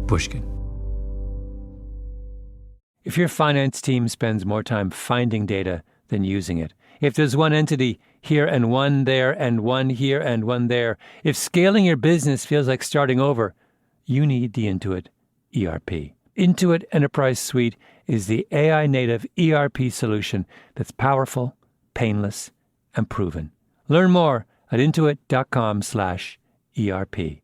Pushkin. If your finance team spends more time finding data than using it, if there's one entity here and one there and one here and one there, if scaling your business feels like starting over, you need the Intuit ERP. Intuit Enterprise Suite is the AI-native ERP solution that's powerful, painless, and proven. Learn more at intuit.com/ERP.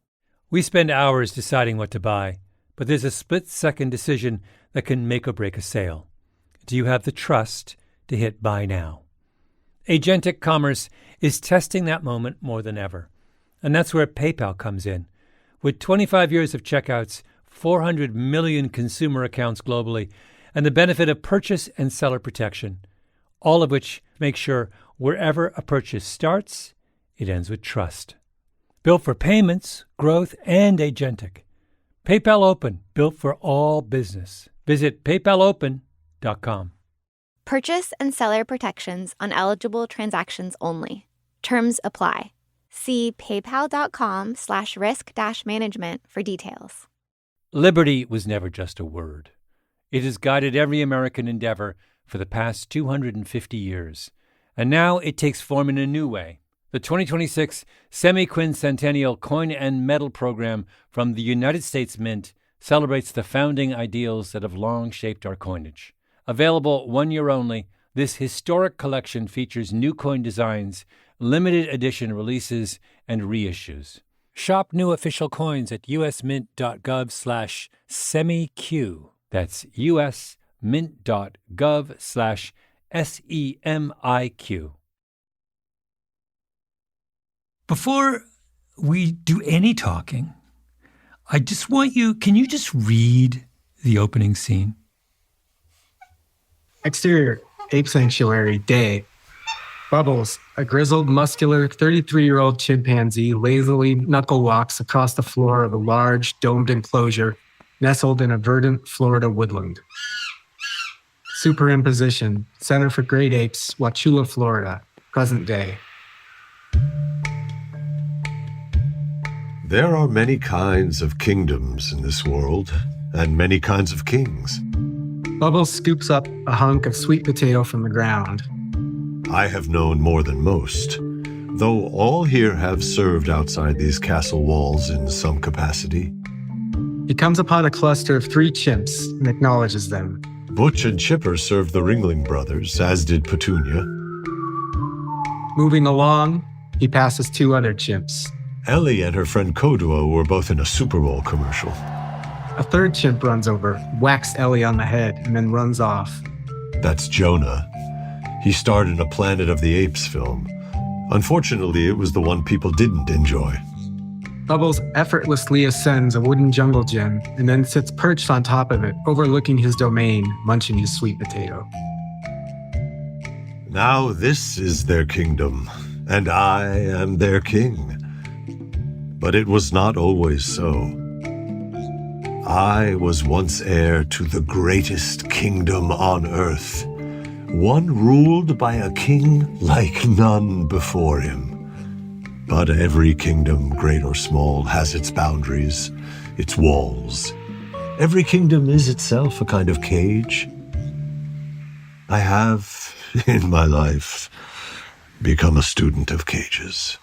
We spend hours deciding what to buy, but there's a split-second decision that can make or break a sale. Do you have the trust to hit buy now? Agentic commerce is testing that moment more than ever. And that's where PayPal comes in. With 25 years of checkouts, 400 million consumer accounts globally, and the benefit of purchase and seller protection, all of which make sure wherever a purchase starts, it ends with trust. Built for payments, growth, and agentic. PayPal Open, built for all business. Visit paypalopen.com. Purchase and seller protections on eligible transactions only. Terms apply. See paypal.com/risk-management for details. Liberty was never just a word. It has guided every American endeavor for the past 250 years. And now it takes form in a new way. The 2026 Semi-Quincentennial Coin and Medal Program from the United States Mint celebrates the founding ideals that have long shaped our coinage. Available 1 year only, this historic collection features new coin designs, limited edition releases, and reissues. Shop new official coins at usmint.gov/semiq. That's usmint.gov/SEMIQ. Before we do any talking, I just want you, can you just read the opening scene? Exterior, Ape Sanctuary, day. Bubbles, a grizzled, muscular, 33-year-old chimpanzee lazily knuckle walks across the floor of a large, domed enclosure nestled in a verdant Florida woodland. Superimposition, Center for Great Apes, Wauchula, Florida, present day. There are many kinds of kingdoms in this world, and many kinds of kings. Bubbles scoops up a hunk of sweet potato from the ground. I have known more than most, though all here have served outside these castle walls in some capacity. He comes upon a cluster of 3 chimps and acknowledges them. Butch and Chipper served the Ringling brothers, as did Petunia. Moving along, he passes 2 other chimps. Ellie and her friend Kodua were both in a Super Bowl commercial. A 3rd chimp runs over, whacks Ellie on the head, and then runs off. That's Jonah. He starred in a Planet of the Apes film. Unfortunately, it was the one people didn't enjoy. Bubbles effortlessly ascends a wooden jungle gym and then sits perched on top of it, overlooking his domain, munching his sweet potato. Now this is their kingdom, and I am their king. But it was not always so. I was once heir to the greatest kingdom on earth, one ruled by a king like none before him. But every kingdom, great or small, has its boundaries, its walls. Every kingdom is itself a kind of cage. I have, in my life, become a student of cages.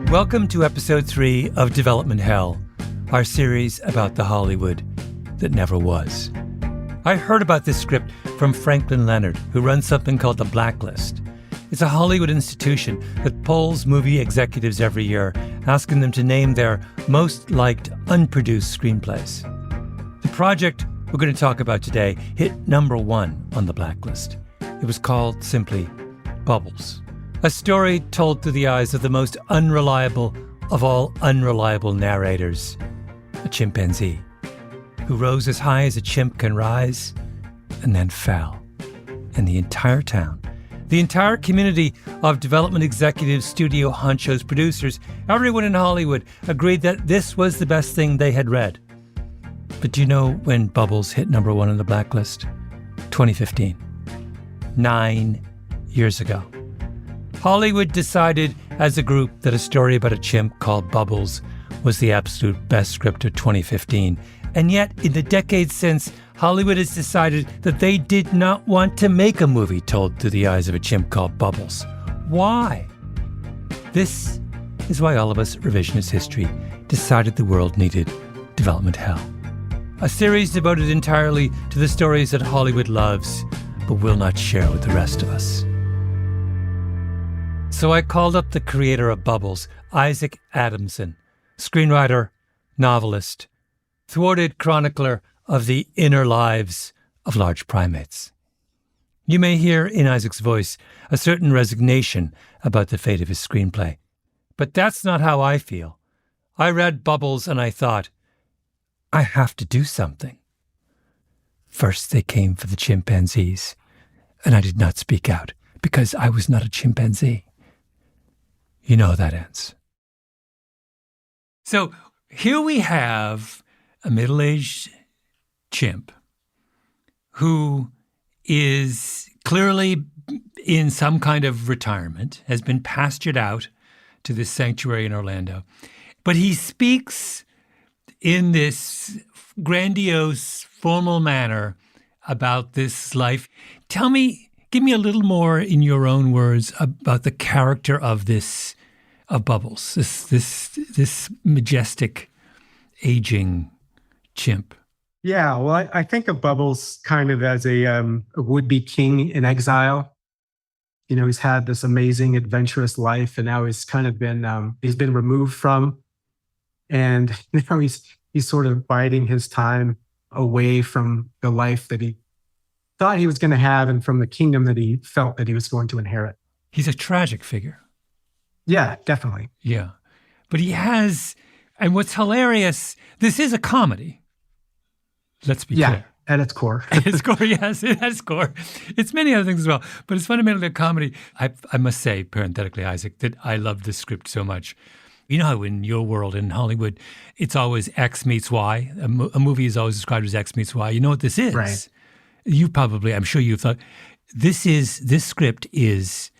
Welcome to episode 3 of Development Hell, our series about the Hollywood that never was. I heard about this script from Franklin Leonard, who runs something called The Blacklist. It's a Hollywood institution that polls movie executives every year, asking them to name their most liked unproduced screenplays. The project we're going to talk about today hit number 1 on The Blacklist. It was called simply Bubbles. A story told through the eyes of the most unreliable of all unreliable narrators, a chimpanzee, who rose as high as a chimp can rise and then fell. And the entire town, the entire community of development executives, studio honchos, producers, everyone in Hollywood agreed that this was the best thing they had read. But do you know when Bubbles hit number 1 on The Blacklist? 2015. 9 years ago. Hollywood decided as a group that a story about a chimp called Bubbles was the absolute best script of 2015. And yet, in the decades since, Hollywood has decided that they did not want to make a movie told through the eyes of a chimp called Bubbles. Why? This is why all of us at Revisionist History decided the world needed Development Hell. A series devoted entirely to the stories that Hollywood loves, but will not share with the rest of us. So I called up the creator of Bubbles, Isaac Adamson, screenwriter, novelist, thwarted chronicler of the inner lives of large primates. You may hear in Isaac's voice a certain resignation about the fate of his screenplay. But that's not how I feel. I read Bubbles and I thought, I have to do something. First they came for the chimpanzees, and I did not speak out because I was not a chimpanzee. You know how that ends. So here we have a middle-aged chimp who is clearly in some kind of retirement, has been pastured out to this sanctuary in Orlando. But he speaks in this grandiose, formal manner about this life. Tell me, give me a little more in your own words about the character of Bubbles, this majestic, aging chimp. Yeah, well, I think of Bubbles kind of as a would-be king in exile. You know, he's had this amazing, adventurous life, and now he's kind of been he's been removed from, and now he's sort of biding his time away from the life that he thought he was going to have, and from the kingdom that he felt that he was going to inherit. He's a tragic figure. Yeah, definitely. Yeah, but he has, and what's hilarious, this is a comedy. Let's be clear. At its core. At its core, yes, at its core. It's many other things as well, but it's fundamentally a comedy. I must say, parenthetically, Isaac, that I love this script so much. You know how in your world, in Hollywood, it's always X meets Y. A movie is always described as X meets Y. You know what this is? Right. You probably, I'm sure you've thought, this script is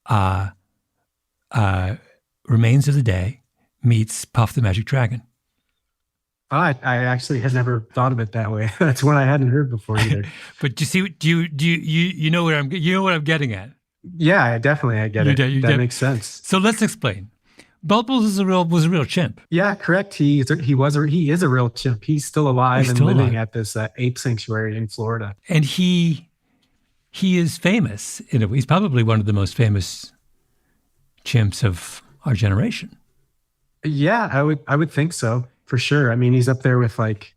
Remains of the Day meets Puff the Magic Dragon. I actually had never thought of it that way. That's one I hadn't heard before either. But you know what I'm getting at? Yeah, definitely I get it. That makes sense. So let's explain. Bubbles was a real chimp. Yeah, correct. He is a real chimp. He's still alive and living at this ape sanctuary in Florida. And he is famous. He's probably one of the most famous chimps of our generation. Yeah, I would think so. For sure. I mean, he's up there with like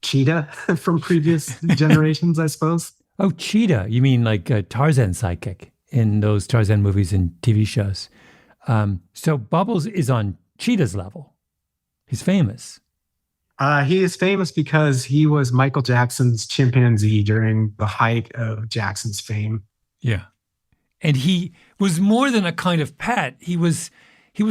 Cheetah from previous generations, I suppose. Oh, Cheetah. You mean like Tarzan's sidekick in those Tarzan movies and TV shows. So Bubbles is on Cheetah's level. He's famous. He is famous because he was Michael Jackson's chimpanzee during the height of Jackson's fame. Yeah. And he was more than a kind of pet. He was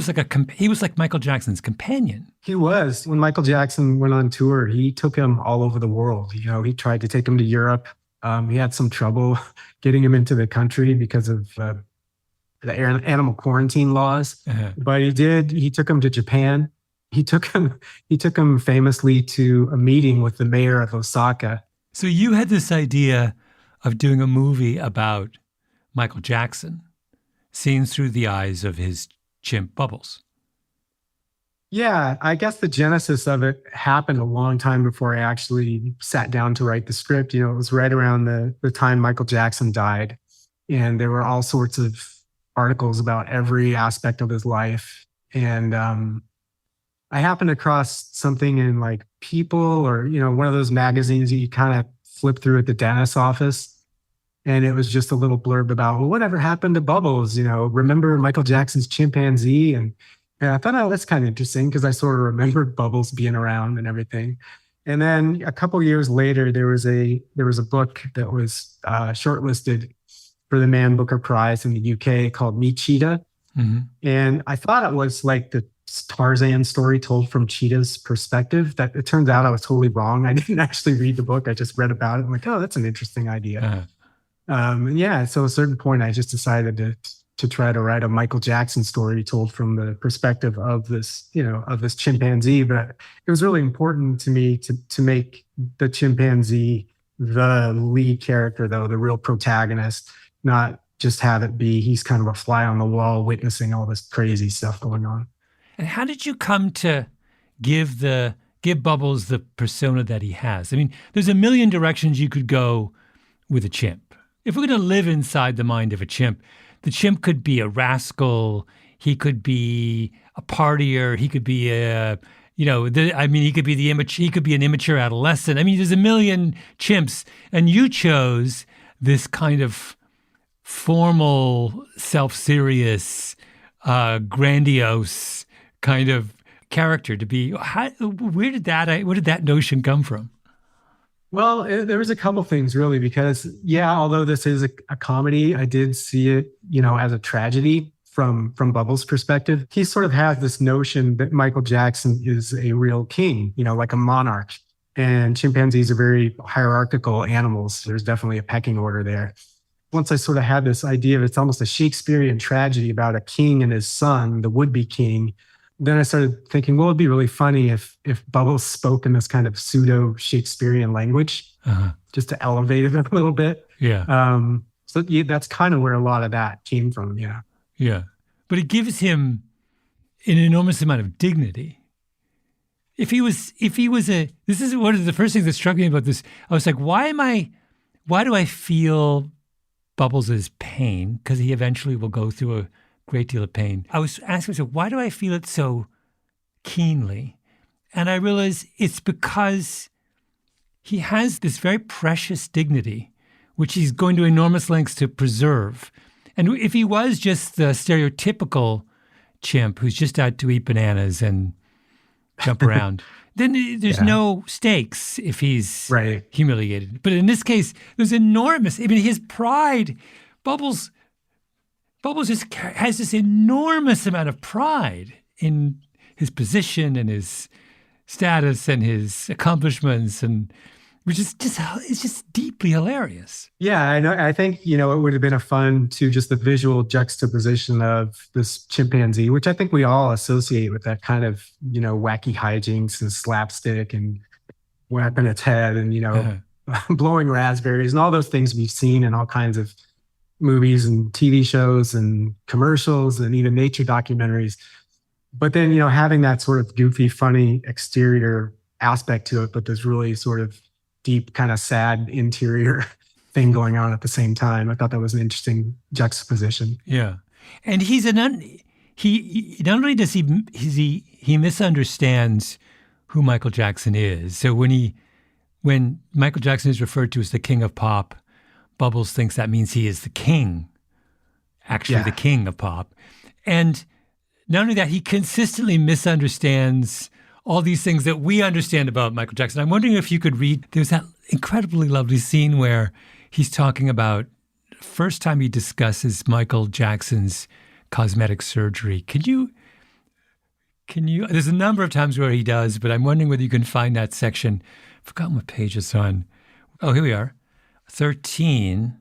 like Michael Jackson's companion. He was. When Michael Jackson went on tour, he took him all over the world. You know, he tried to take him to Europe. He had some trouble getting him into the country because of the animal quarantine laws. Uh-huh. But he did. He took him to Japan. He took him famously to a meeting with the mayor of Osaka. So you had this idea of doing a movie about Michael Jackson, seen through the eyes of his chimp Bubbles. Yeah, I guess the genesis of it happened a long time before I actually sat down to write the script. You know, it was right around the time Michael Jackson died. And there were all sorts of articles about every aspect of his life. And I happened across something in like People or, you know, one of those magazines that you kind of flip through at the dentist's office. And it was just a little blurb about, well, whatever happened to Bubbles? You know, remember Michael Jackson's chimpanzee? And I thought, oh, that's kind of interesting because I sort of remembered Bubbles being around and everything. And then a couple of years later, there was a book that was shortlisted for the Man Booker Prize in the UK called Meet Cheetah. Mm-hmm. And I thought it was like the Tarzan story told from Cheetah's perspective. That it turns out I was totally wrong. I didn't actually read the book. I just read about it. I'm like, oh, that's an interesting idea. Uh-huh. And yeah, so at a certain point, I just decided to try to write a Michael Jackson story told from the perspective of this, of this chimpanzee. But it was really important to me to make the chimpanzee the lead character, though, the real protagonist, not just have it be he's kind of a fly on the wall witnessing all this crazy stuff going on. And how did you come to give Bubbles the persona that he has? I mean, there's a million directions you could go with a chimp. If we're going to live inside the mind of a chimp, the chimp could be a rascal. He could be a partier. He could be he could be he could be an immature adolescent. I mean, there's a million chimps, and you chose this kind of formal, self-serious, grandiose kind of character to be. Where did that notion come from? Well, there was a couple things really, because although this is a comedy, I did see it, as a tragedy from Bubbles' perspective. He sort of has this notion that Michael Jackson is a real king, like a monarch, and chimpanzees are very hierarchical animals. There's definitely a pecking order there. Once I sort of had this idea of it's almost a Shakespearean tragedy about a king and his son, the would-be king, then I started thinking, well, it'd be really funny if Bubbles spoke in this kind of pseudo-Shakespearean language, just to elevate it a little bit. Yeah. So that's kind of where a lot of that came from. Yeah. Yeah. But it gives him an enormous amount of dignity. This is one of the first things that struck me about this. I was like, why do I feel Bubbles' pain? Because he eventually will go through a great deal of pain. I was asking myself, why do I feel it so keenly? And I realized it's because he has this very precious dignity, which he's going to enormous lengths to preserve. And if he was just the stereotypical chimp who's just out to eat bananas and jump around, then there's no stakes if he's humiliated. But in this case, there's enormous. I mean, his pride, Bubbles just has this enormous amount of pride in his position and his status and his accomplishments, and which is just deeply hilarious. Yeah, I think it would have been a fun to just the visual juxtaposition of this chimpanzee, which I think we all associate with that kind of wacky hijinks and slapstick and whapping its head and blowing raspberries and all those things we've seen in all kinds of movies and TV shows and commercials and even nature documentaries. But then, having that sort of goofy, funny exterior aspect to it, but there's really sort of deep, kind of sad interior thing going on at the same time. I thought that was an interesting juxtaposition. Yeah. And he not only does he misunderstands who Michael Jackson is. So when Michael Jackson is referred to as the king of pop, Bubbles thinks that means he is the king, the king of pop. And not only that, he consistently misunderstands all these things that we understand about Michael Jackson. I'm wondering if you could read, there's that incredibly lovely scene where he's talking about the first time he discusses Michael Jackson's cosmetic surgery. Can you, there's a number of times where he does, but I'm wondering whether you can find that section. I've forgotten what page it's on. Oh, here we are. 13.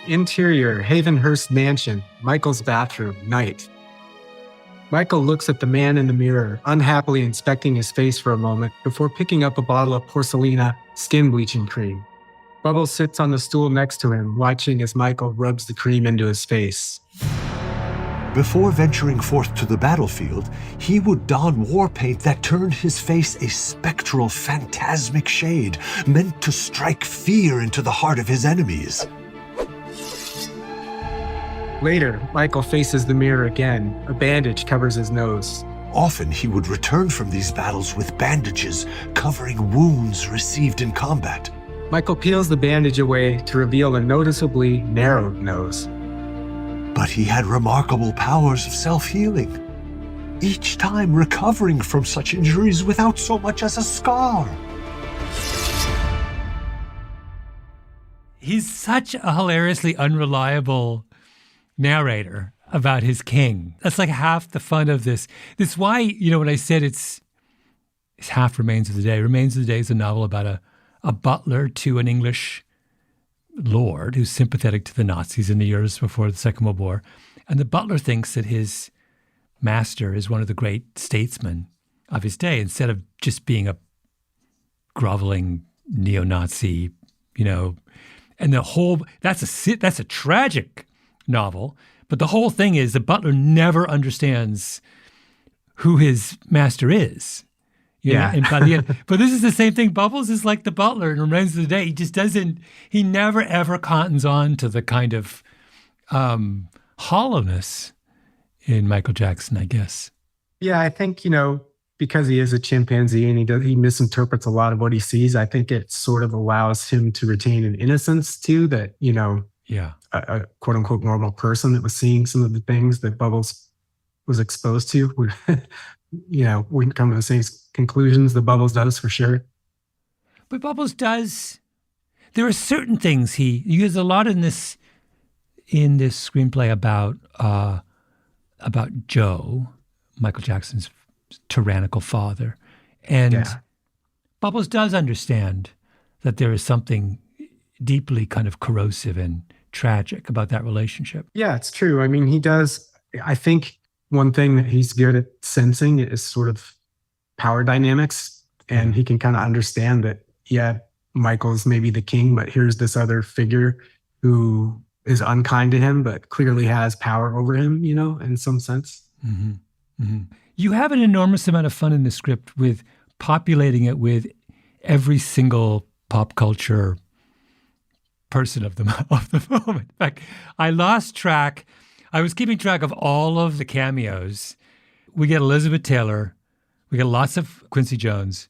Interior, Havenhurst Mansion, Michael's bathroom, night. Michael looks at the man in the mirror, unhappily inspecting his face for a moment before picking up a bottle of Porcelina skin bleaching cream. Bubbles sits on the stool next to him, watching as Michael rubs the cream into his face. Before venturing forth to the battlefield, he would don war paint that turned his face a spectral, phantasmic shade, meant to strike fear into the heart of his enemies. Later, Michael faces the mirror again. A bandage covers his nose. Often he would return from these battles with bandages covering wounds received in combat. Michael peels the bandage away to reveal a noticeably narrowed nose. But he had remarkable powers of self-healing, each time recovering from such injuries without so much as a scar. He's such a hilariously unreliable narrator about his king. That's like half the fun of this. That's why, when I said it's half Remains of the Day. Remains of the Day is a novel about a a butler to an English lord who's sympathetic to the Nazis in the years before the Second World War. And the butler thinks that his master is one of the great statesmen of his day, instead of just being a groveling neo-Nazi, And that's a tragic novel. But the whole thing is the butler never understands who his master is. And by the end, but this is the same thing. Bubbles is like the butler in Remains of the Day. He just he never ever cottons on to the kind of hollowness in Michael Jackson, I guess. Yeah, I think, because he is a chimpanzee and he misinterprets a lot of what he sees, I think it sort of allows him to retain an innocence too that, a quote unquote normal person that was seeing some of the things that Bubbles was exposed to would, wouldn't come to the same conclusions that Bubbles does for sure. But Bubbles does. There are certain things he uses a lot in this screenplay about Joe, Michael Jackson's tyrannical father. And Bubbles does understand that there is something deeply kind of corrosive and tragic about that relationship. Yeah, it's true. I mean, he does. I think one thing that he's good at sensing is sort of power dynamics. And he can kind of understand that, Michael's maybe the king, but here's this other figure who is unkind to him, but clearly has power over him, in some sense. Mm-hmm. Mm-hmm. You have an enormous amount of fun in the script with populating it with every single pop culture person of the moment. In fact, I lost track. I was keeping track of all of the cameos. We get Elizabeth Taylor. We get lots of Quincy Jones.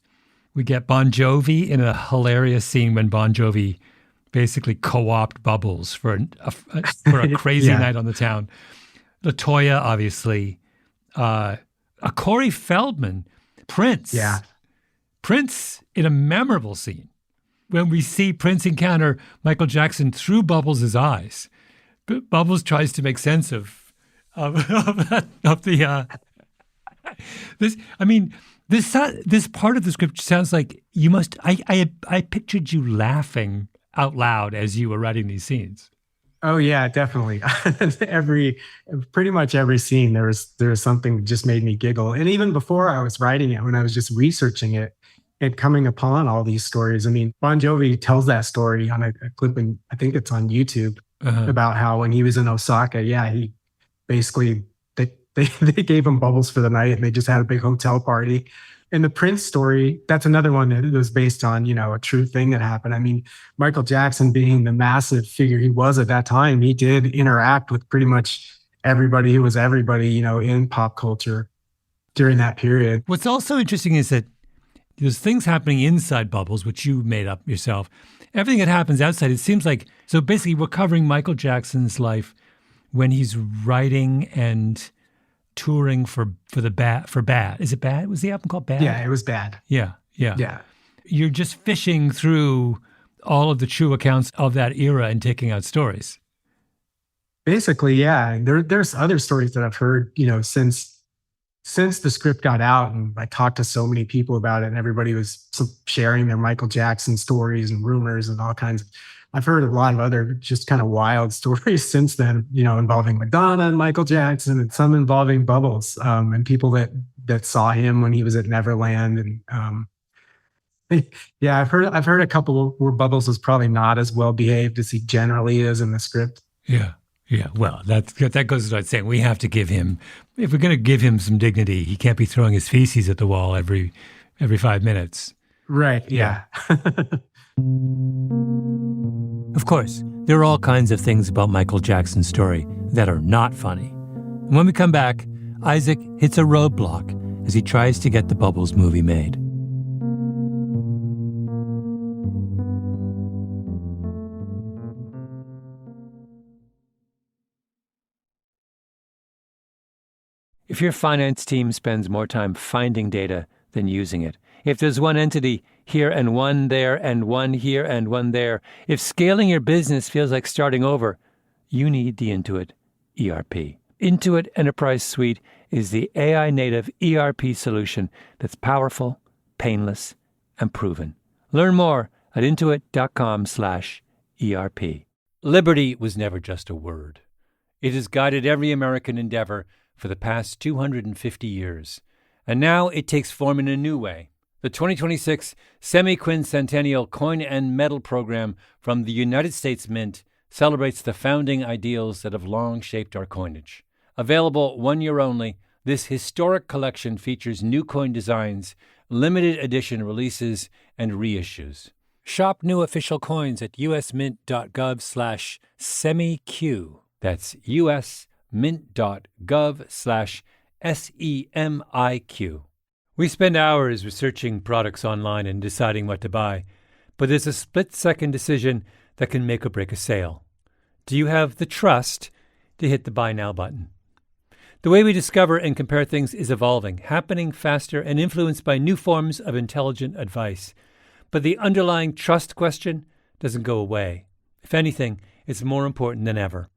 We get Bon Jovi in a hilarious scene when Bon Jovi basically co-opted Bubbles for a crazy night on the town. LaToya, obviously. A Corey Feldman, Prince. Yeah. Prince in a memorable scene when we see Prince encounter Michael Jackson through Bubbles' eyes. Bubbles tries to make sense of the this. I mean, this part of the script sounds like you must. I pictured you laughing out loud as you were writing these scenes. Oh yeah, definitely. Pretty much every scene, there was something that just made me giggle. And even before I was writing it, when I was just researching it and coming upon all these stories, I mean, Bon Jovi tells that story on a clip, and I think it's on YouTube, about how when he was in Osaka, he basically they gave him Bubbles for the night, and they just had a big hotel party. And the Prince story, that's another one that was based on, a true thing that happened. I mean, Michael Jackson being the massive figure he was at that time, he did interact with pretty much everybody who was everybody, in pop culture during that period. What's also interesting is that there's things happening inside Bubbles, which you made up yourself. Everything that happens outside, it seems like, so basically we're covering Michael Jackson's life when he's writing and touring for Bad. Is it Bad? Was the album called Bad? Yeah, it was Bad. Yeah. You're just fishing through all of the true accounts of that era and taking out stories. Basically, yeah. There's other stories that I've heard, since the script got out, and I talked to so many people about it, and everybody was sharing their Michael Jackson stories and rumors and all kinds of. I've heard a lot of other just kind of wild stories since then, involving Madonna and Michael Jackson, and some involving Bubbles, and people that saw him when he was at Neverland. And I've heard a couple where Bubbles was probably not as well behaved as he generally is in the script. Yeah. Well, that goes without saying. We have to give him, if we're going to give him some dignity, he can't be throwing his feces at the wall every 5 minutes. Right. Yeah. Of course, there are all kinds of things about Michael Jackson's story that are not funny. And when we come back, Isaac hits a roadblock as he tries to get the Bubbles movie made. If your finance team spends more time finding data than using it, if there's one entity here and one there and one here and one there, if scaling your business feels like starting over, you need the Intuit ERP. Intuit Enterprise Suite is the AI-native ERP solution that's powerful, painless, and proven. Learn more at intuit.com/ERP. Liberty was never just a word. It has guided every American endeavor for the past 250 years. And now it takes form in a new way. The 2026 Semi-Quincentennial Coin and Medal Program from the United States Mint celebrates the founding ideals that have long shaped our coinage. Available 1 year only, this historic collection features new coin designs, limited edition releases, and reissues. Shop new official coins at usmint.gov/semiq. That's usmint.gov/SEMIQ. We spend hours researching products online and deciding what to buy, but there's a split-second decision that can make or break a sale. Do you have the trust to hit the Buy Now button? The way we discover and compare things is evolving, happening faster and influenced by new forms of intelligent advice. But the underlying trust question doesn't go away. If anything, it's more important than ever.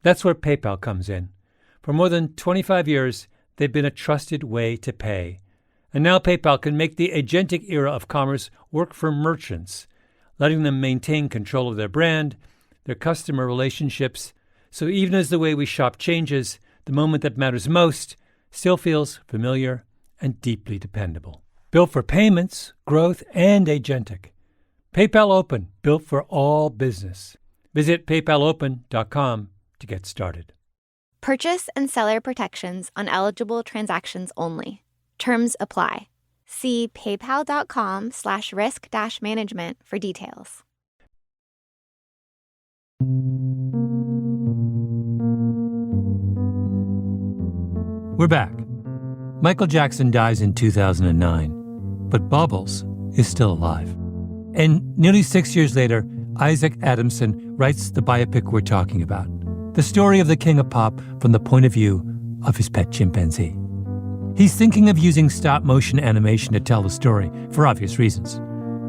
That's where PayPal comes in. For more than 25 years, they've been a trusted way to pay. And now PayPal can make the agentic era of commerce work for merchants, letting them maintain control of their brand, their customer relationships. So even as the way we shop changes, the moment that matters most still feels familiar and deeply dependable. Built for payments, growth, and agentic. PayPal Open, built for all business. Visit paypalopen.com to get started. Purchase and seller protections on eligible transactions only. Terms apply. See paypal.com/risk-management for details. We're back. Michael Jackson dies in 2009, but Bubbles is still alive. And nearly 6 years later, Isaac Adamson writes the biopic we're talking about, the story of the king of pop from the point of view of his pet chimpanzee. He's thinking of using stop-motion animation to tell the story, for obvious reasons.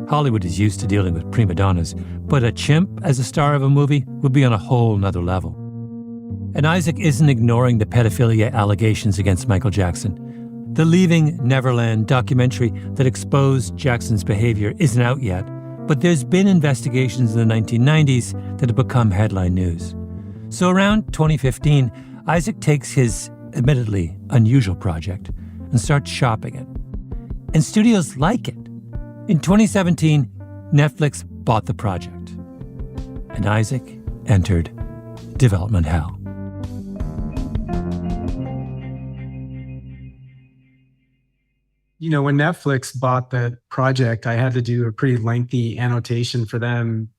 Hollywood is used to dealing with prima donnas, but a chimp as a star of a movie would be on a whole nother level. And Isaac isn't ignoring the pedophilia allegations against Michael Jackson. The Leaving Neverland documentary that exposed Jackson's behavior isn't out yet, but there's been investigations in the 1990s that have become headline news. So around 2015, Isaac takes his admittedly unusual project and starts shopping it. And studios like it. In 2017, Netflix bought the project. And Isaac entered development hell. You know, when Netflix bought the project, I had to do a pretty lengthy annotation for them,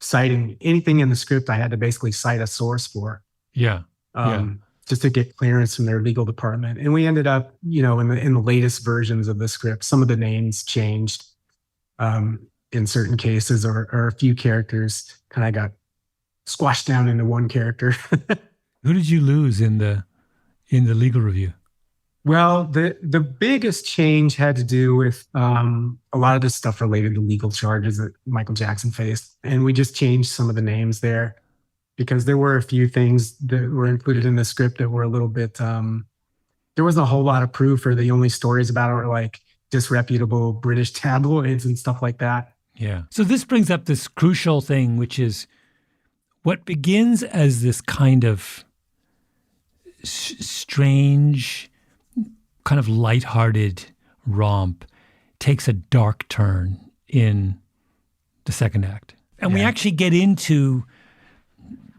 citing anything in the script I had to basically cite a source for. Yeah. Just to get clearance from their legal department. And we ended up, you know, in the latest versions of the script, some of the names changed in certain cases, or a few characters kind of got squashed down into one character. Who did you lose in the legal review? Well, the biggest change had to do with a lot of the stuff related to legal charges that Michael Jackson faced. And we just changed some of the names there because there were a few things that were included in the script that were a little bit, there wasn't a whole lot of proof, or the only stories about it were like disreputable British tabloids and stuff like that. Yeah. So this brings up this crucial thing, which is what begins as this kind of strange, kind of lighthearted romp takes a dark turn in the second act. And we actually get into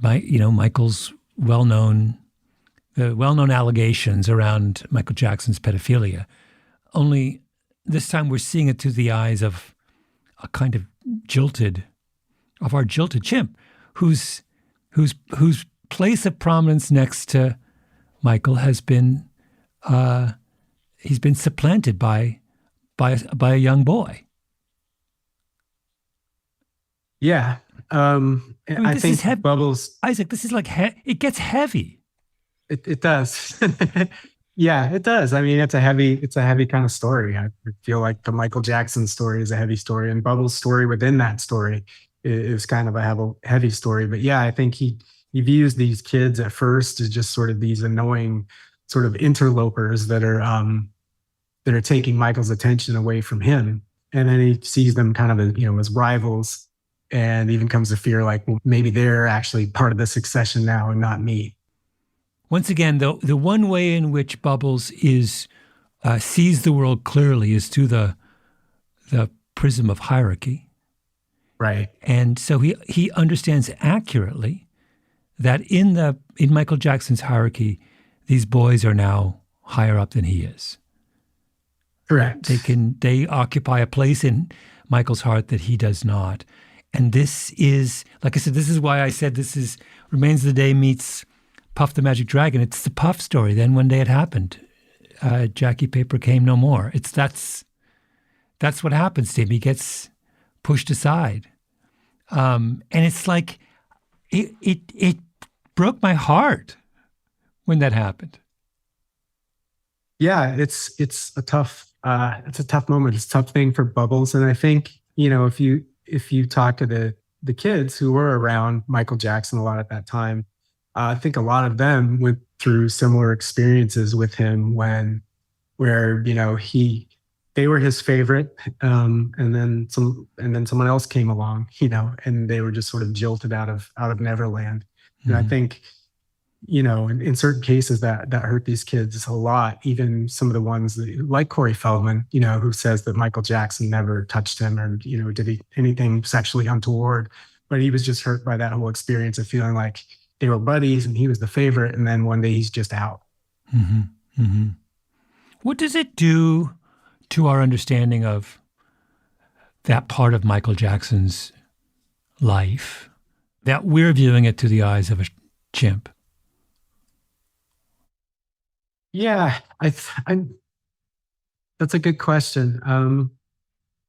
Michael's well-known allegations around Michael Jackson's pedophilia. Only this time we're seeing it through the eyes of a kind of our jilted chimp, whose place of prominence next to Michael has been he's been supplanted by a young boy. Yeah. I think Bubbles... Isaac, this is like, it gets heavy. It does. Yeah, it does. I mean, it's a heavy kind of story. I feel like the Michael Jackson story is a heavy story, and Bubbles' story within that story is kind of a heavy story. But yeah, I think he views these kids at first as just sort of these annoying sort of interlopers that are taking Michael's attention away from him. And then he sees them kind of as, as rivals, and even comes to fear like, well, maybe they're actually part of the succession now and not me. Once again, the one way in which Bubbles sees the world clearly is through the prism of hierarchy. Right. And so he understands accurately that in Michael Jackson's hierarchy, these boys are now higher up than he is. Correct. They occupy a place in Michael's heart that he does not. And this is, like I said, this is why I said this is Remains of the Day meets Puff the Magic Dragon. It's the Puff story. Then one day it happened. Jackie Paper came no more. That's what happens to him. He gets pushed aside. And it's like, it broke my heart when that happened. Yeah, it's a tough moment. It's a tough thing for Bubbles. And I think, if you talk to the kids who were around Michael Jackson a lot at that time, I think a lot of them went through similar experiences with him where they were his favorite, and then someone else came along, and they were just sort of jilted out of Neverland. And I think, in certain cases that hurt these kids a lot. Even some of the ones like Corey Feldman, who says that Michael Jackson never touched him or, did anything sexually untoward, but he was just hurt by that whole experience of feeling like they were buddies and he was the favorite. And then one day he's just out. Mm-hmm. Mm-hmm. What does it do to our understanding of that part of Michael Jackson's life that we're viewing it through the eyes of a chimp? Yeah, that's a good question.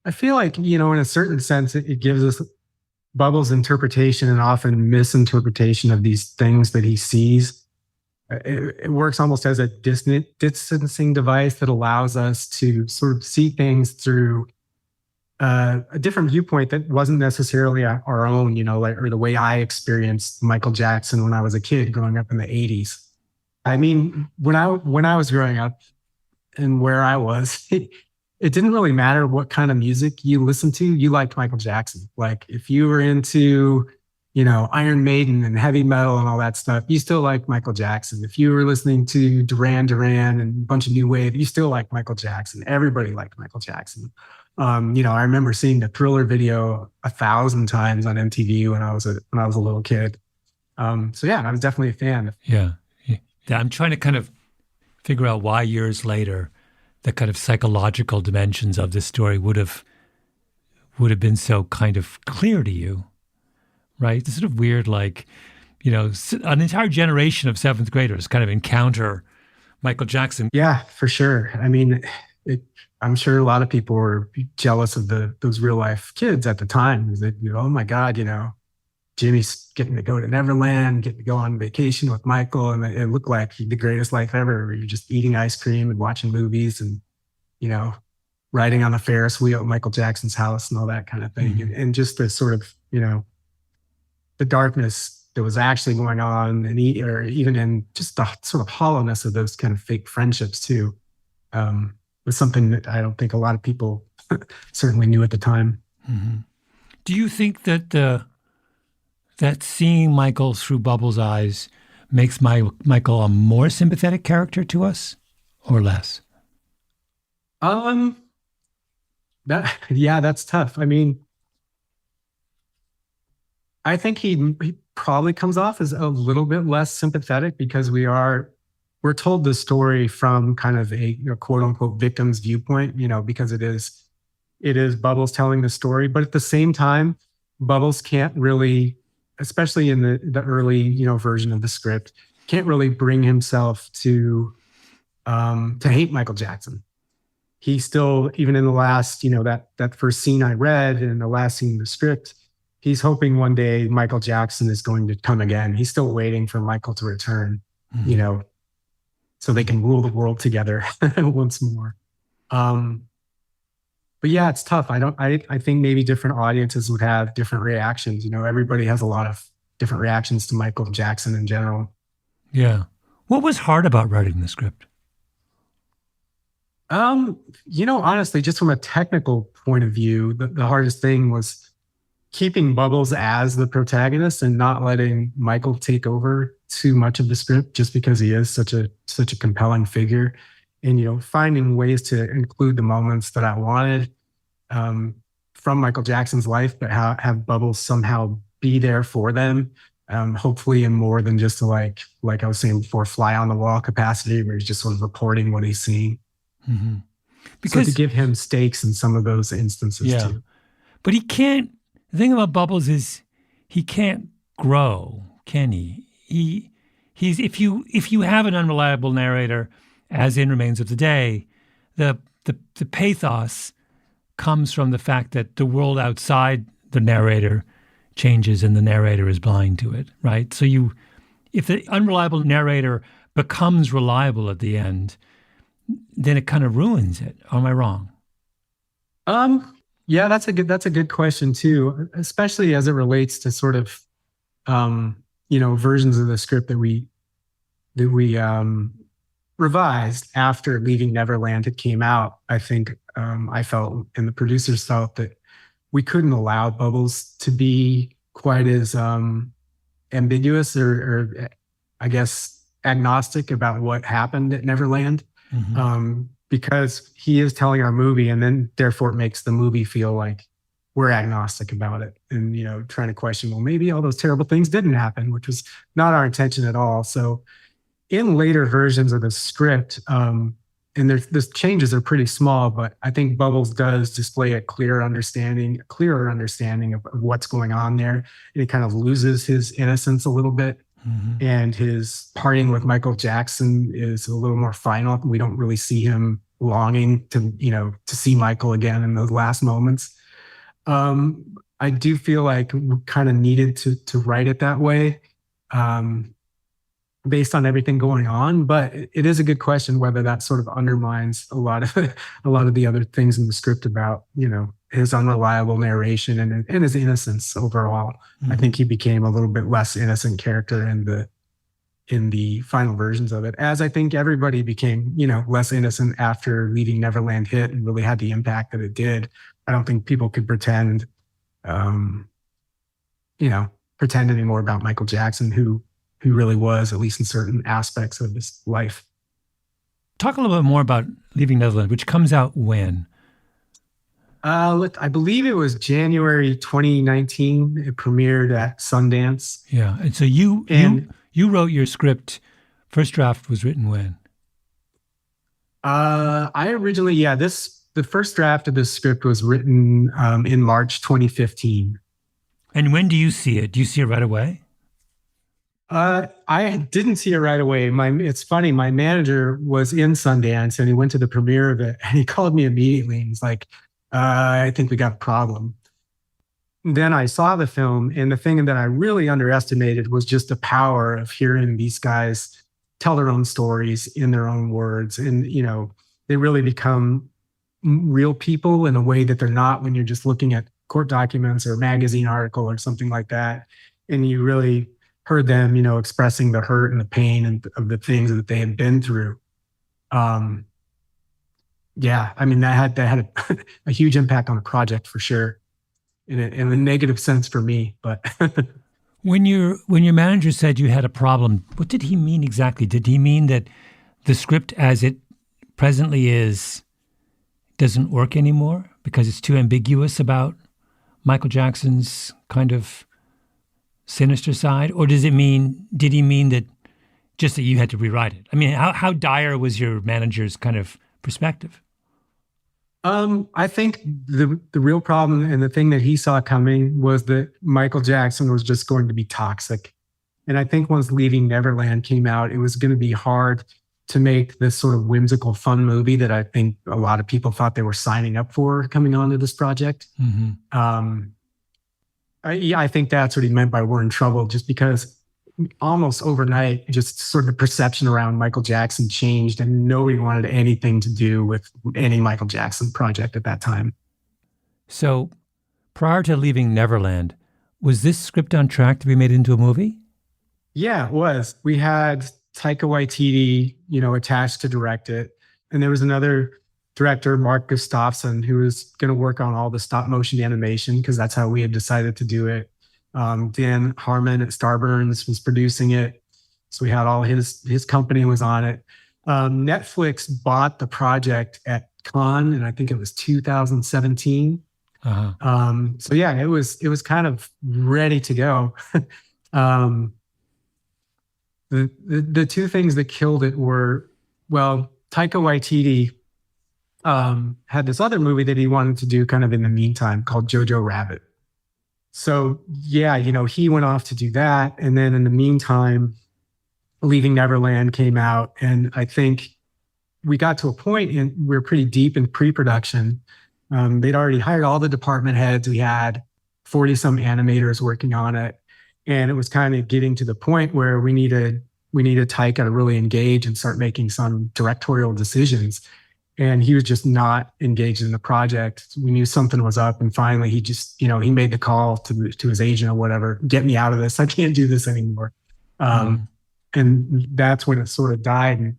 I feel like, in a certain sense, it gives us Bubbles' interpretation and often misinterpretation of these things that he sees. It works almost as a distancing device that allows us to sort of see things through a different viewpoint that wasn't necessarily our own, or the way I experienced Michael Jackson when I was a kid growing up in the 80s. I mean, when I was growing up and where I was, it didn't really matter what kind of music you listened to. You liked Michael Jackson. Like if you were into, Iron Maiden and heavy metal and all that stuff, you still liked Michael Jackson. If you were listening to Duran Duran and a bunch of new wave, you still liked Michael Jackson. Everybody liked Michael Jackson. I remember seeing the Thriller video 1,000 times on MTV when I was a little kid. So yeah, I was definitely a fan. Yeah. I'm trying to kind of figure out why years later the kind of psychological dimensions of this story would have been so kind of clear to you, right? It's sort of weird, like, an entire generation of seventh graders kind of encounter Michael Jackson. Yeah, for sure. I mean, I'm sure a lot of people were jealous of those real life kids at the time. That, oh my God, Jimmy's getting to go to Neverland, getting to go on vacation with Michael, and it looked like the greatest life ever, where you're just eating ice cream and watching movies and, riding on a Ferris wheel at Michael Jackson's house and all that kind of thing. Mm-hmm. And just the sort of, the darkness that was actually going on, and or even in just the sort of hollowness of those kind of fake friendships too, was something that I don't think a lot of people certainly knew at the time. Mm-hmm. Do you think that that seeing Michael through Bubbles' eyes makes Michael a more sympathetic character to us, or less? That's tough. I mean, I think he probably comes off as a little bit less sympathetic because we're told the story from kind of a quote unquote victim's viewpoint, because it is Bubbles telling the story, but at the same time, Bubbles can't really, especially in the early, version of the script, can't really bring himself to hate Michael Jackson. He still, even in the last, that first scene I read and the last scene in the script, he's hoping one day Michael Jackson is going to come again. He's still waiting for Michael to return, mm-hmm. So they can rule the world together once more. But yeah, it's tough. I think maybe different audiences would have different reactions. Everybody has a lot of different reactions to Michael Jackson in general. Yeah. What was hard about writing the script? Honestly, just from a technical point of view, the hardest thing was keeping Bubbles as the protagonist and not letting Michael take over too much of the script just because he is such a compelling figure. And, finding ways to include the moments that I wanted um, from Michael Jackson's life, but have Bubbles somehow be there for them. Hopefully in more than just like I was saying before, fly on the wall capacity where he's just sort of reporting what he's seeing. Mm-hmm. Because to give him stakes in some of those instances too. But he can't. The thing about Bubbles is he can't grow, can he? He's if you have an unreliable narrator, as in Remains of the Day, the pathos comes from the fact that the world outside the narrator changes and the narrator is blind to it, right? So if the unreliable narrator becomes reliable at the end, then it kind of ruins it. Or am I wrong? Yeah, that's a good question too, especially as it relates to sort of versions of the script that we revised after Leaving Neverland had came out. I think I felt and the producers felt that we couldn't allow Bubbles to be quite as ambiguous or I guess agnostic about what happened at Neverland. Mm-hmm. Because he is telling our movie, and then therefore it makes the movie feel like we're agnostic about it, and trying to question, well, maybe all those terrible things didn't happen, which was not our intention at all. So, in later versions of the script, and the changes are pretty small, but I think Bubbles does display a clearer understanding of what's going on there, and he kind of loses his innocence a little bit. Mm-hmm. And his parting with Michael Jackson is a little more final. We don't really see him longing to see Michael again in those last moments. I do feel like we kind of needed to write it that way, based on everything going on. But it is a good question whether that sort of undermines a lot of the other things in the script about his unreliable narration and his innocence overall. Mm-hmm. I think he became a little bit less innocent character in the final versions of it, as I think everybody became, less innocent after Leaving Neverland hit and really had the impact that it did. I don't think people could pretend anymore about Michael Jackson, who really was, at least in certain aspects of his life. Talk a little bit more about Leaving Neverland, which comes out when? I believe it was January 2019. It premiered at Sundance. Yeah, and so you wrote your script. First draft was written when? I originally, the first draft of this script was written in March 2015. And when do you see it? Do you see it right away? I didn't see it right away. It's funny. My manager was in Sundance and he went to the premiere of it and he called me immediately. And he's like, I think we got a problem. Then I saw the film, and the thing that I really underestimated was just the power of hearing these guys tell their own stories in their own words. And, they really become real people in a way that they're not when you're just looking at court documents or a magazine article or something like that. And you really heard them, expressing the hurt and the pain of the things that they had been through. That had a huge impact on the project for sure, in a negative sense for me. But when your manager said you had a problem, what did he mean exactly? Did he mean that the script as it presently is doesn't work anymore because it's too ambiguous about Michael Jackson's kind of sinister side? Or did he mean that just that you had to rewrite it? I mean, how dire was your manager's kind of perspective? I think the real problem and the thing that he saw coming was that Michael Jackson was just going to be toxic. And I think once Leaving Neverland came out, it was going to be hard to make this sort of whimsical, fun movie that I think a lot of people thought they were signing up for coming onto this project. Mm-hmm. I think that's what he meant by we're in trouble, just because almost overnight, just sort of the perception around Michael Jackson changed and nobody wanted anything to do with any Michael Jackson project at that time. So prior to Leaving Neverland, was this script on track to be made into a movie? Yeah, it was. We had Taika Waititi, attached to direct it. And there was another director, Mark Gustafson, who was going to work on all the stop motion animation because that's how we had decided to do it. Dan Harmon at Starburns was producing it. So we had all his company was on it. Netflix bought the project at Cannes, and I think it was 2017. So yeah, it was kind of ready to go. The two things that killed it were, well, Taika Waititi had this other movie that he wanted to do kind of in the meantime called Jojo Rabbit. So yeah, he went off to do that. And then in the meantime, Leaving Neverland came out. And I think we got to a point and we were pretty deep in pre-production. They'd already hired all the department heads. We had 40 some animators working on it. And it was kind of getting to the point where we needed Taika to really engage and start making some directorial decisions. And he was just not engaged in the project. We knew something was up. And finally, he just, he made the call to his agent or whatever, get me out of this. I can't do this anymore. And that's when it sort of died.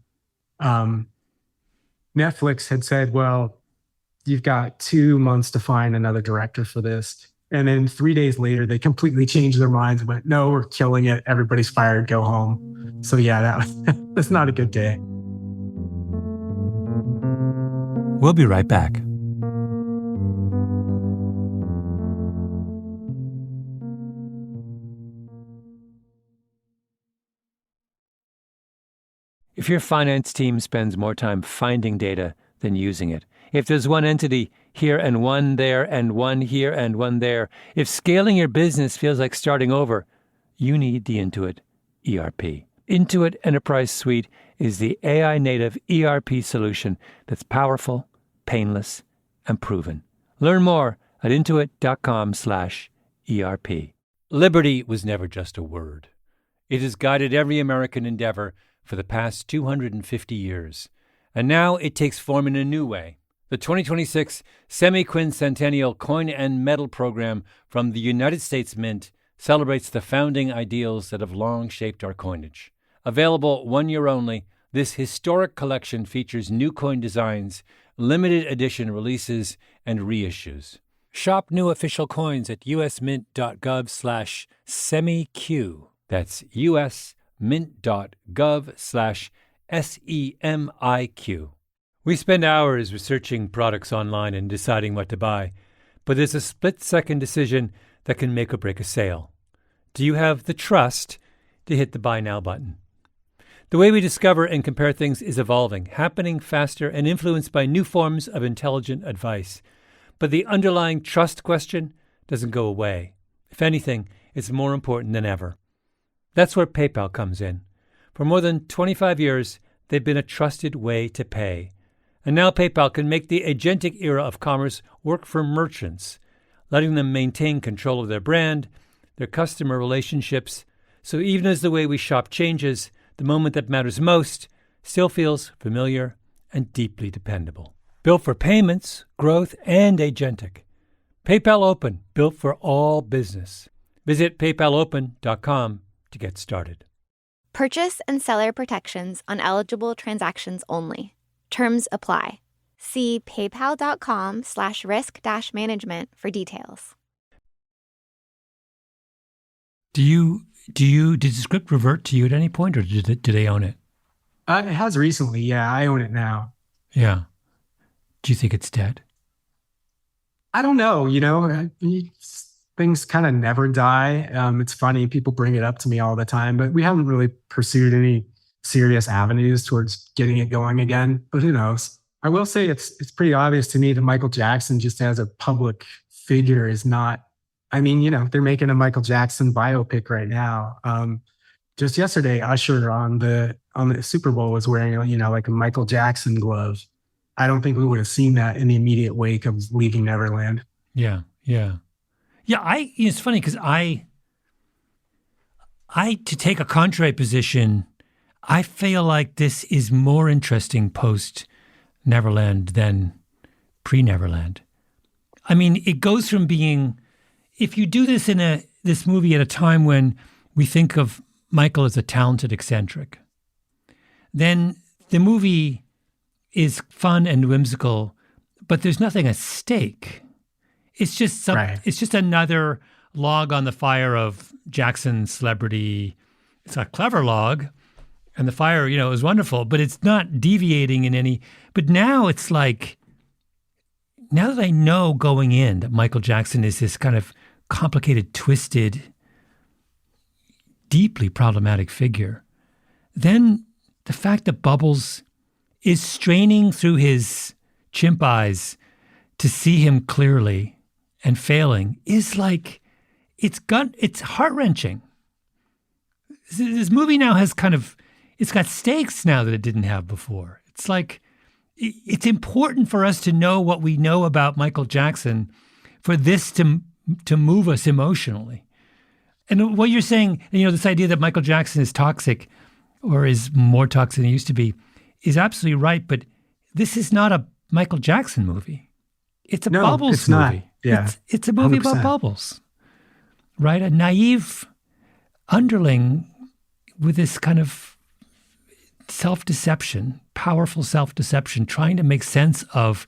And Netflix had said, well, you've got 2 months to find another director for this. And then 3 days later, they completely changed their minds and went, no, we're killing it. Everybody's fired. Go home. So yeah, that's not a good day. We'll be right back. If your finance team spends more time finding data than using it, if there's one entity here and one there and one here and one there, if scaling your business feels like starting over, you need the Intuit ERP. Intuit Enterprise Suite is the AI-native ERP solution that's powerful, painless, and proven. Learn more at intuit.com/ERP. Liberty was never just a word. It has guided every American endeavor for the past 250 years. And now it takes form in a new way. The 2026 Semi-Quincentennial Coin and Medal Program from the United States Mint celebrates the founding ideals that have long shaped our coinage. Available 1 year only, this historic collection features new coin designs, limited edition releases, and reissues. Shop new official coins at usmint.gov/semiq. That's usmint.gov/SEMIQ. We spend hours researching products online and deciding what to buy, but there's a split-second decision that can make or break a sale. Do you have the trust to hit the buy now button? The way we discover and compare things is evolving, happening faster and influenced by new forms of intelligent advice. But the underlying trust question doesn't go away. If anything, it's more important than ever. That's where PayPal comes in. For more than 25 years, they've been a trusted way to pay. And now PayPal can make the agentic era of commerce work for merchants, letting them maintain control of their brand, their customer relationships. So even as the way we shop changes, the moment that matters most still feels familiar and deeply dependable. Built for payments, growth, and agentic. PayPal Open, built for all business. Visit paypalopen.com to get started. Purchase and seller protections on eligible transactions only. Terms apply. See paypal.com/risk-management for details. Did the script revert to you at any point, or do they own it? It has recently. Yeah, I own it now. Yeah. Do you think it's dead? I don't know. Things kind of never die. It's funny. People bring it up to me all the time, but we haven't really pursued any serious avenues towards getting it going again. But who knows? I will say it's pretty obvious to me that Michael Jackson, just as a public figure, is not. I mean, they're making a Michael Jackson biopic right now. Just yesterday, Usher on the Super Bowl was wearing, like a Michael Jackson glove. I don't think we would have seen that in the immediate wake of Leaving Neverland. Yeah. It's funny because I to take a contrary position, I feel like this is more interesting post Neverland than pre-Neverland. I mean, it goes from being, if you do this this movie at a time when we think of Michael as a talented eccentric, then the movie is fun and whimsical, but there's nothing at stake. It's just it's just another log on the fire of Jackson's celebrity. It's a clever log, and the fire, is wonderful, but it's not deviating in any. But now it's like, now that I know going in that Michael Jackson is this kind of complicated, twisted, deeply problematic figure, then the fact that Bubbles is straining through his chimp eyes to see him clearly and failing is like, it's heart-wrenching. This movie now has it's got stakes now that it didn't have before. It's like, it's important for us to know what we know about Michael Jackson for this to move us emotionally. And what you're saying, this idea that Michael Jackson is toxic or is more toxic than he used to be is absolutely right. But this is not a Michael Jackson movie. It's a Bubbles movie. Not. Yeah. It's a movie 100%. About Bubbles, right? A naive underling with this kind of self-deception, powerful self-deception, trying to make sense of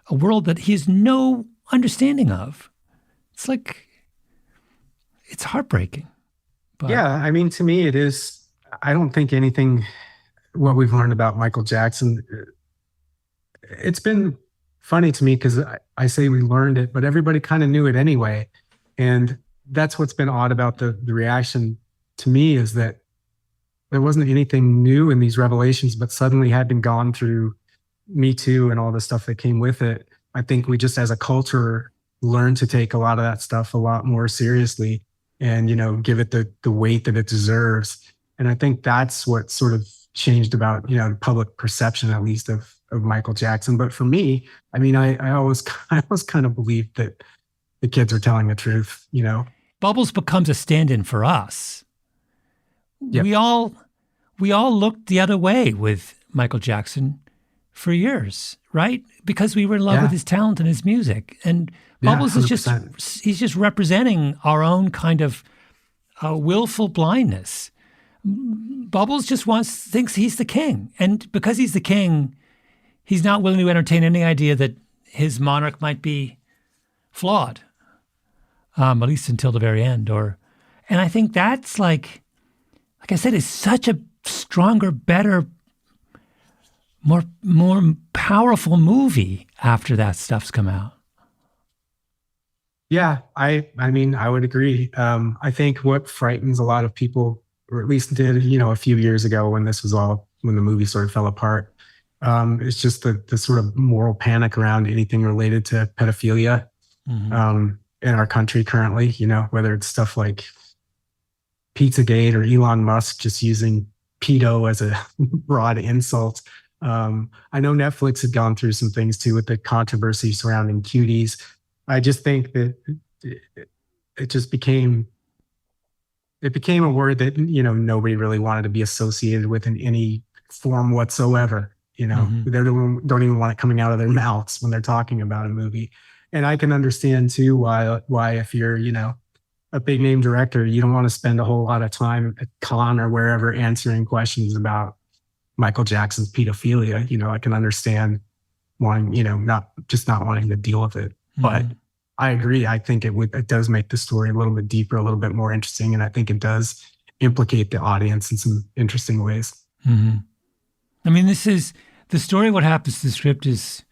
a world that he has no understanding of. It's like, it's heartbreaking. But yeah, I mean, to me, it is. I don't think anything, what we've learned about Michael Jackson, it's been funny to me because I say we learned it, but everybody kind of knew it anyway. And that's what's been odd about the reaction to me, is that there wasn't anything new in these revelations, but suddenly had been gone through Me Too and all the stuff that came with it. I think we just as a culture learned to take a lot of that stuff a lot more seriously and, give it the weight that it deserves. And I think that's what sort of changed about, public perception, at least of Michael Jackson. But for me, I mean, I always kind of believed that the kids are telling the truth, Bubbles becomes a stand-in for us. Yep. We all looked the other way with Michael Jackson for years, right? Because we were in love with his talent and his music. And Bubbles is he's just representing our own kind of willful blindness. Bubbles just thinks he's the king. And because he's the king, he's not willing to entertain any idea that his monarch might be flawed, at least until the very end. And I think that's like I said, is such a stronger, better, more powerful movie after that stuff's come out. Yeah, I mean, I would agree. I think what frightens a lot of people, or at least did, a few years ago when the movie sort of fell apart, it's just the sort of moral panic around anything related to pedophilia in our country currently, whether it's stuff like Pizzagate or Elon Musk just using pedo as a broad insult. I know Netflix had gone through some things too with the controversy surrounding cuties. I just think that it just became a word that, nobody really wanted to be associated with in any form whatsoever. They don't even want it coming out of their mouths when they're talking about a movie. And I can understand too why if you're, a big name director, you don't want to spend a whole lot of time at Cannes or wherever answering questions about Michael Jackson's pedophilia. I can understand wanting, not wanting to deal with it. But I agree. I think it does make the story a little bit deeper, a little bit more interesting. And I think it does implicate the audience in some interesting ways. Mm-hmm. I mean, this is the story. What happens to the script is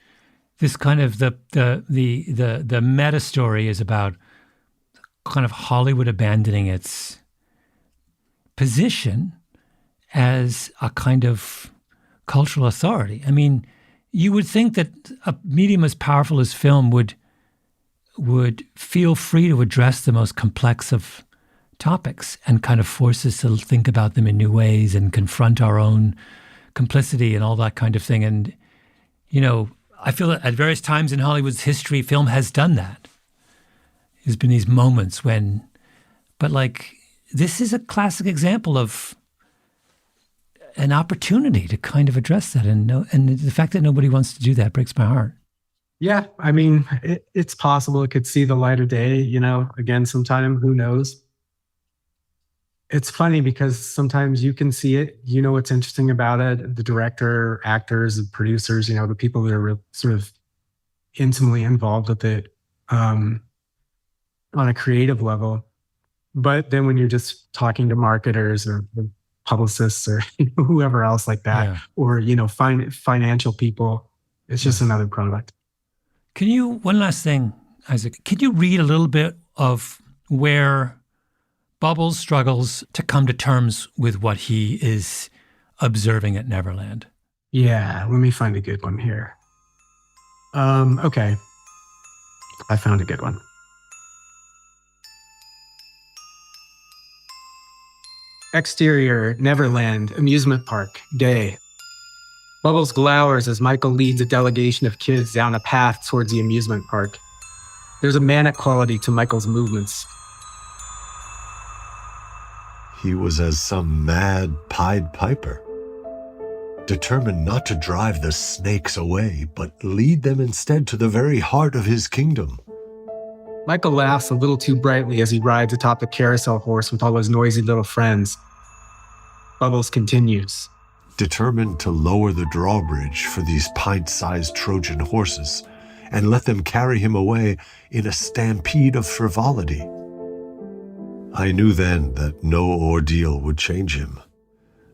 this kind of the meta story is about kind of Hollywood abandoning its position as a kind of cultural authority. I mean, you would think that a medium as powerful as film would feel free to address the most complex of topics and kind of force us to think about them in new ways and confront our own complicity and all that kind of thing. And, I feel that at various times in Hollywood's history, film has done that. There's been these moments but this is a classic example of an opportunity to kind of address that. And the fact that nobody wants to do that breaks my heart. Yeah. I mean, it's possible it could see the light of day, again, sometime, who knows? It's funny because sometimes you can see it, you know what's interesting about it. The director, actors, the producers, the people that are sort of intimately involved with it on a creative level. But then when you're just talking to marketers or publicists or whoever else like that, or financial people, it's just another product. One last thing, Isaac, could you read a little bit of where Bubbles struggles to come to terms with what he is observing at Neverland? Yeah, let me find a good one here. Okay. I found a good one. Exterior, Neverland, amusement park, day. Bubbles glowers as Michael leads a delegation of kids down a path towards the amusement park. There's a manic quality to Michael's movements. He was as some mad Pied Piper, determined not to drive the snakes away, but lead them instead to the very heart of his kingdom. Michael laughs a little too brightly as he rides atop the carousel horse with all his noisy little friends. Bubbles continues. Determined to lower the drawbridge for these pint-sized Trojan horses and let them carry him away in a stampede of frivolity. I knew then that no ordeal would change him.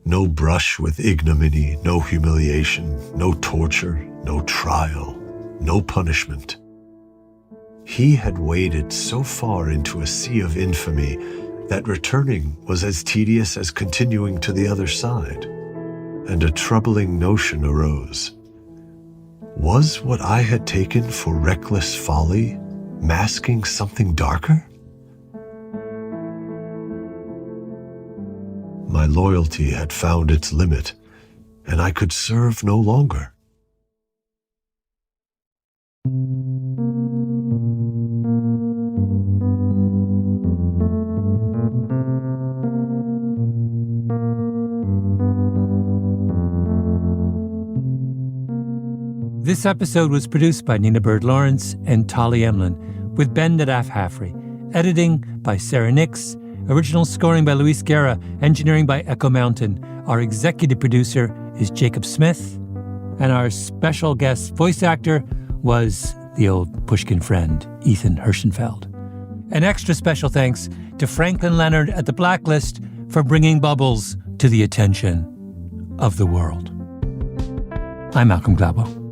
No brush with ignominy, no humiliation, no torture, no trial, no punishment. He had waded so far into a sea of infamy that returning was as tedious as continuing to the other side. And a troubling notion arose. Was what I had taken for reckless folly masking something darker? My loyalty had found its limit, and I could serve no longer. This episode was produced by Nina Bird-Lawrence and Tali Emlin, with Ben Nadaf Hafri. Editing by Sarah Nix. Original scoring by Luis Guerra. Engineering by Echo Mountain. Our executive producer is Jacob Smith. And our special guest voice actor was the old Pushkin friend, Ethan Hirschenfeld. An extra special thanks to Franklin Leonard at The Blacklist for bringing Bubbles to the attention of the world. I'm Malcolm Gladwell.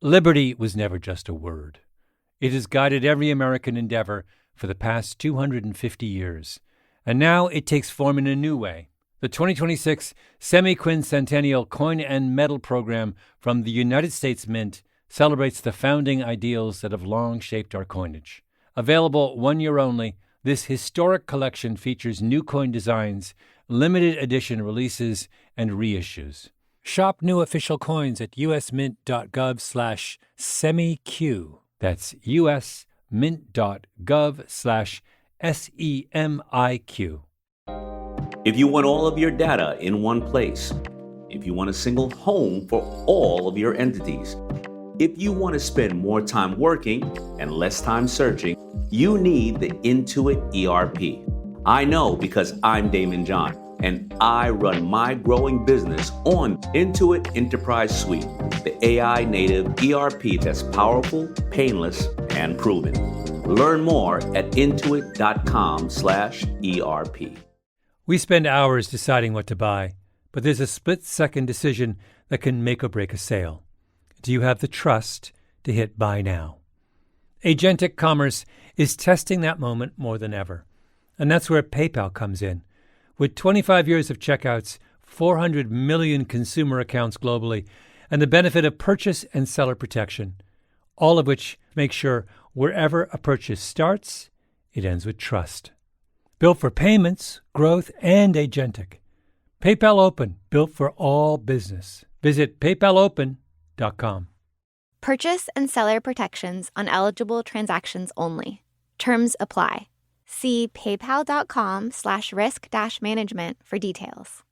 Liberty was never just a word. It has guided every American endeavor for the past 250 years. And now it takes form in a new way. The 2026 Semi-Quincentennial Coin and Medal Program from the United States Mint celebrates the founding ideals that have long shaped our coinage. Available 1 year only, this historic collection features new coin designs, limited edition releases, and reissues. Shop new official coins at usmint.gov/semiq. That's usmint.gov/SEMIQ. If you want all of your data in one place, if you want a single home for all of your entities, if you want to spend more time working and less time searching, you need the Intuit ERP. I know because I'm Damon John, and I run my growing business on Intuit Enterprise Suite, the AI-native ERP that's powerful, painless, and proven. Learn more at intuit.com/ERP. We spend hours deciding what to buy, but there's a split-second decision that can make or break a sale. Do you have the trust to hit buy now? Agentic commerce is testing that moment more than ever. And that's where PayPal comes in. With 25 years of checkouts, 400 million consumer accounts globally, and the benefit of purchase and seller protection, all of which make sure wherever a purchase starts, it ends with trust. Built for payments, growth, and agentic. PayPal Open, built for all business. Visit paypalopen.com. Purchase and seller protections on eligible transactions only. Terms apply. See paypal.com/risk-management for details.